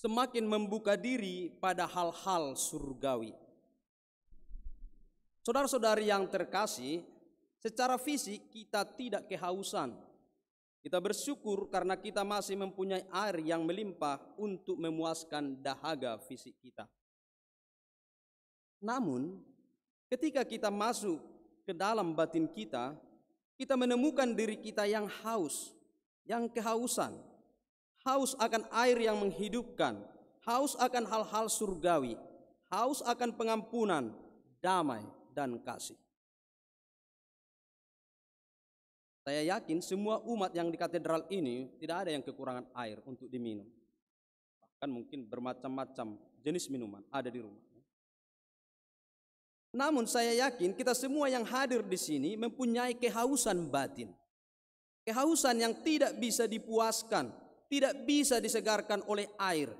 semakin membuka diri pada hal-hal surgawi. Saudara-saudari yang terkasih, secara fisik kita tidak kehausan. Kita bersyukur karena kita masih mempunyai air yang melimpah untuk memuaskan dahaga fisik kita. Namun, ketika kita masuk ke dalam batin kita, kita menemukan diri kita yang haus, yang kehausan. Haus akan air yang menghidupkan, haus akan hal-hal surgawi, haus akan pengampunan, damai, dan kasih. Saya yakin semua umat yang di katedral ini tidak ada yang kekurangan air untuk diminum. Bahkan mungkin bermacam-macam jenis minuman ada di rumah. Namun saya yakin kita semua yang hadir di sini mempunyai kehausan batin. Kehausan yang tidak bisa dipuaskan, tidak bisa disegarkan oleh air,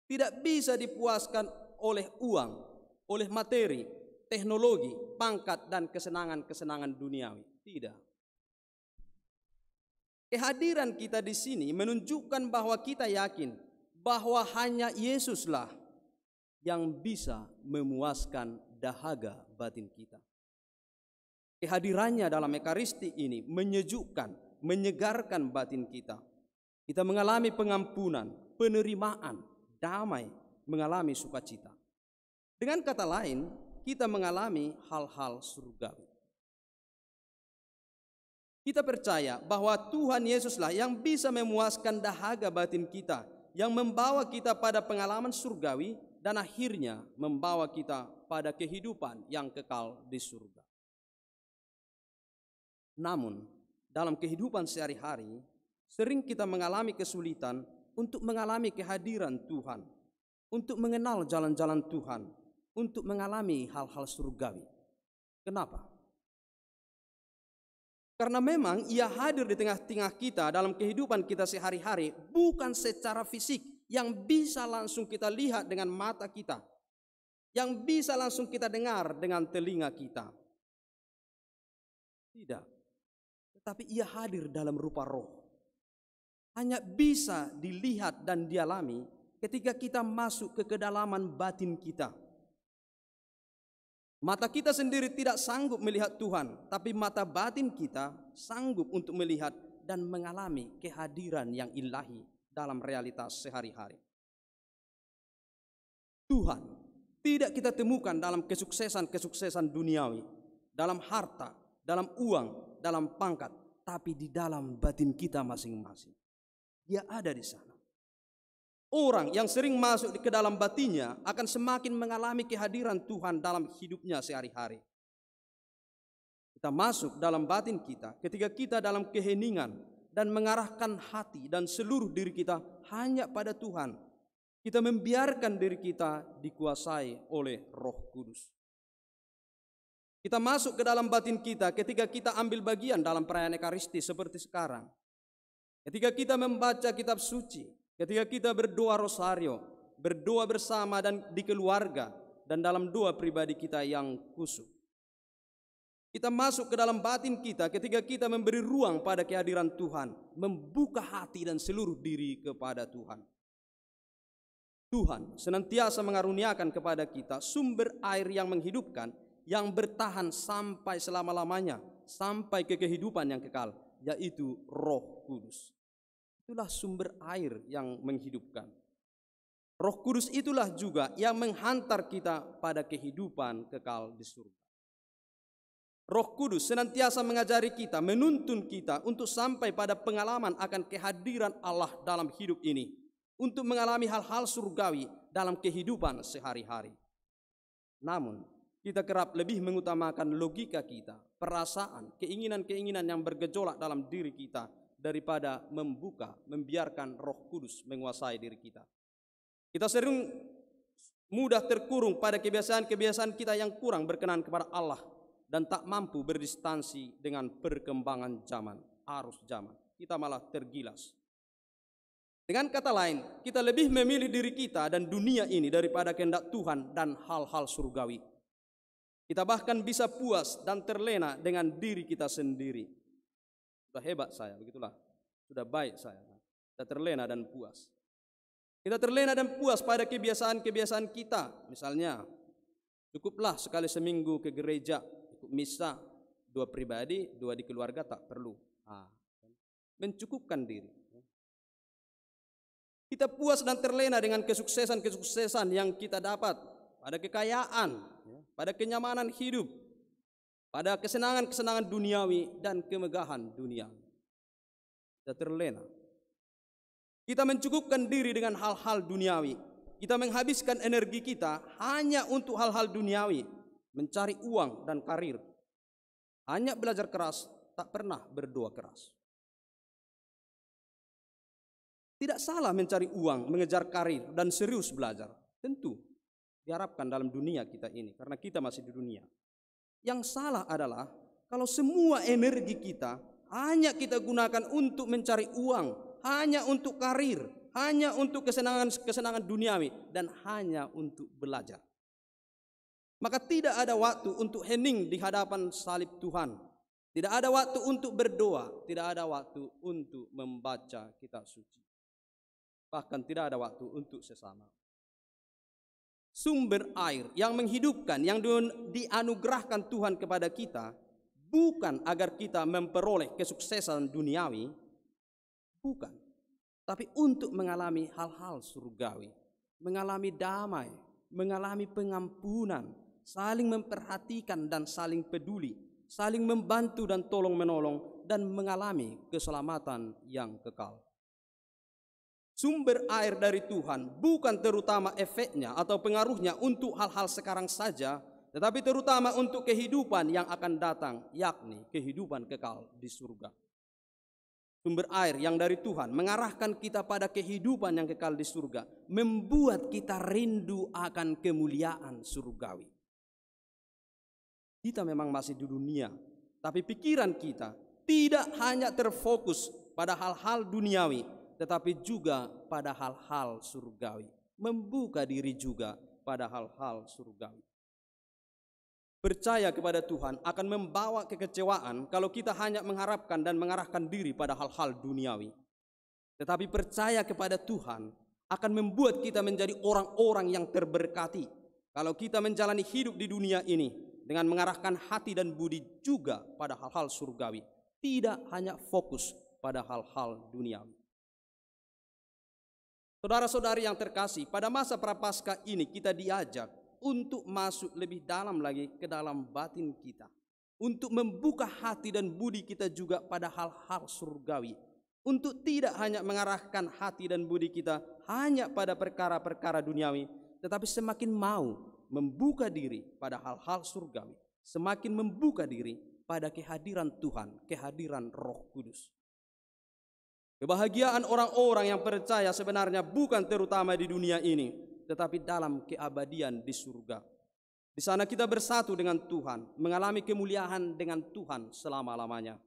tidak bisa dipuaskan oleh uang, oleh materi, teknologi, pangkat, dan kesenangan-kesenangan duniawi. Tidak. Kehadiran kita di sini menunjukkan bahwa kita yakin bahwa hanya Yesuslah yang bisa memuaskan dahaga batin kita. Kehadirannya dalam Ekaristi ini menyejukkan, menyegarkan batin kita. Kita mengalami pengampunan, penerimaan, damai, mengalami sukacita. Dengan kata lain, kita mengalami hal-hal surgawi. Kita percaya bahwa Tuhan Yesuslah yang bisa memuaskan dahaga batin kita, yang membawa kita pada pengalaman surgawi dan akhirnya membawa kita pada kehidupan yang kekal di surga. Namun, dalam kehidupan sehari-hari, sering kita mengalami kesulitan untuk mengalami kehadiran Tuhan, untuk mengenal jalan-jalan Tuhan, untuk mengalami hal-hal surgawi. Kenapa? Karena memang Ia hadir di tengah-tengah kita dalam kehidupan kita sehari-hari, bukan secara fisik yang bisa langsung kita lihat dengan mata kita, yang bisa langsung kita dengar dengan telinga kita. Tidak. Tetapi Ia hadir dalam rupa roh. Hanya bisa dilihat dan dialami ketika kita masuk ke kedalaman batin kita. Mata kita sendiri tidak sanggup melihat Tuhan, tapi mata batin kita sanggup untuk melihat dan mengalami kehadiran yang ilahi dalam realitas sehari-hari. Tuhan tidak kita temukan dalam kesuksesan-kesuksesan duniawi, dalam harta, dalam uang, dalam pangkat, tapi di dalam batin kita masing-masing. Dia ada di sana. Orang yang sering masuk ke dalam batinnya akan semakin mengalami kehadiran Tuhan dalam hidupnya sehari-hari. Kita masuk dalam batin kita ketika kita dalam keheningan dan mengarahkan hati dan seluruh diri kita hanya pada Tuhan. Kita membiarkan diri kita dikuasai oleh Roh Kudus. Kita masuk ke dalam batin kita ketika kita ambil bagian dalam perayaan Ekaristi seperti sekarang. Ketika kita membaca kitab suci, ketika kita berdoa rosario, berdoa bersama dan di keluarga, dan dalam doa pribadi kita yang khusyuk. Kita masuk ke dalam batin kita ketika kita memberi ruang pada kehadiran Tuhan, membuka hati dan seluruh diri kepada Tuhan. Tuhan senantiasa mengaruniakan kepada kita sumber air yang menghidupkan, yang bertahan sampai selama-lamanya, sampai ke kehidupan yang kekal, yaitu Roh Kudus. Itulah sumber air yang menghidupkan. Roh Kudus itulah juga yang menghantar kita pada kehidupan kekal di surga. Roh Kudus senantiasa mengajari kita, menuntun kita untuk sampai pada pengalaman akan kehadiran Allah dalam hidup ini, untuk mengalami hal-hal surgawi dalam kehidupan sehari-hari. Namun, kita kerap lebih mengutamakan logika kita, perasaan, keinginan-keinginan yang bergejolak dalam diri kita, daripada membiarkan Roh Kudus menguasai diri kita. Kita sering mudah terkurung pada kebiasaan-kebiasaan kita yang kurang berkenan kepada Allah dan tak mampu berdistansi dengan perkembangan zaman, arus zaman. Kita malah tergilas. Dengan kata lain, kita lebih memilih diri kita dan dunia ini daripada kehendak Tuhan dan hal-hal surgawi. Kita bahkan bisa puas dan terlena dengan diri kita sendiri. Sudah hebat saya, begitulah. Sudah baik saya. Sudah terlena dan puas. Kita terlena dan puas pada kebiasaan-kebiasaan kita. Misalnya, cukuplah sekali seminggu ke gereja, ikut misa, 2 pribadi, 2 di keluarga tak perlu. Mencukupkan diri. Kita puas dan terlena dengan kesuksesan-kesuksesan yang kita dapat, pada kekayaan, pada kenyamanan hidup, pada kesenangan-kesenangan duniawi dan kemegahan dunia. Kita terlena. Kita mencukupkan diri dengan hal-hal duniawi. Kita menghabiskan energi kita hanya untuk hal-hal duniawi, mencari uang dan karir. Hanya belajar keras, tak pernah berdoa keras. Tidak salah mencari uang, mengejar karir, dan serius belajar. Tentu diharapkan dalam dunia kita ini, karena kita masih di dunia. Yang salah adalah kalau semua energi kita hanya kita gunakan untuk mencari uang, hanya untuk karir, hanya untuk kesenangan duniawi, dan hanya untuk belajar. Maka tidak ada waktu untuk hening di hadapan salib Tuhan. Tidak ada waktu untuk berdoa, tidak ada waktu untuk membaca kitab suci. Bahkan tidak ada waktu untuk sesama. Sumber air yang menghidupkan, yang dianugerahkan Tuhan kepada kita, bukan agar kita memperoleh kesuksesan duniawi, bukan, tapi untuk mengalami hal-hal surgawi, mengalami damai, mengalami pengampunan, saling memperhatikan dan saling peduli, saling membantu dan tolong-menolong, dan mengalami keselamatan yang kekal. Sumber air dari Tuhan bukan terutama efeknya atau pengaruhnya untuk hal-hal sekarang saja, tetapi terutama untuk kehidupan yang akan datang, yakni kehidupan kekal di surga. Sumber air yang dari Tuhan mengarahkan kita pada kehidupan yang kekal di surga, membuat kita rindu akan kemuliaan surgawi. Kita memang masih di dunia, tapi pikiran kita tidak hanya terfokus pada hal-hal duniawi, tetapi juga pada hal-hal surgawi, membuka diri juga pada hal-hal surgawi. Percaya kepada Tuhan akan membawa kekecewaan kalau kita hanya mengharapkan dan mengarahkan diri pada hal-hal duniawi. Tetapi percaya kepada Tuhan akan membuat kita menjadi orang-orang yang terberkati kalau kita menjalani hidup di dunia ini dengan mengarahkan hati dan budi juga pada hal-hal surgawi, tidak hanya fokus pada hal-hal duniawi. Saudara-saudari yang terkasih, pada masa Prapaskah ini kita diajak untuk masuk lebih dalam lagi ke dalam batin kita, untuk membuka hati dan budi kita juga pada hal-hal surgawi, untuk tidak hanya mengarahkan hati dan budi kita hanya pada perkara-perkara duniawi, tetapi semakin mau membuka diri pada hal-hal surgawi, semakin membuka diri pada kehadiran Tuhan, kehadiran Roh Kudus. Kebahagiaan orang-orang yang percaya sebenarnya bukan terutama di dunia ini, tetapi dalam keabadian di surga. Di sana kita bersatu dengan Tuhan, mengalami kemuliaan dengan Tuhan selama-lamanya.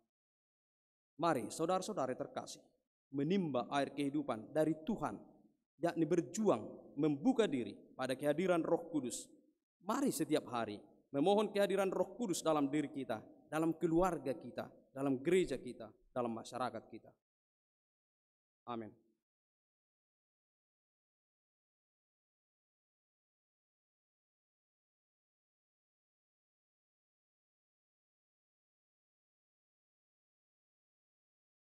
Mari saudara-saudari terkasih, menimba air kehidupan dari Tuhan, yakni berjuang membuka diri pada kehadiran Roh Kudus. Mari setiap hari memohon kehadiran Roh Kudus dalam diri kita, dalam keluarga kita, dalam gereja kita, dalam masyarakat kita. Amin.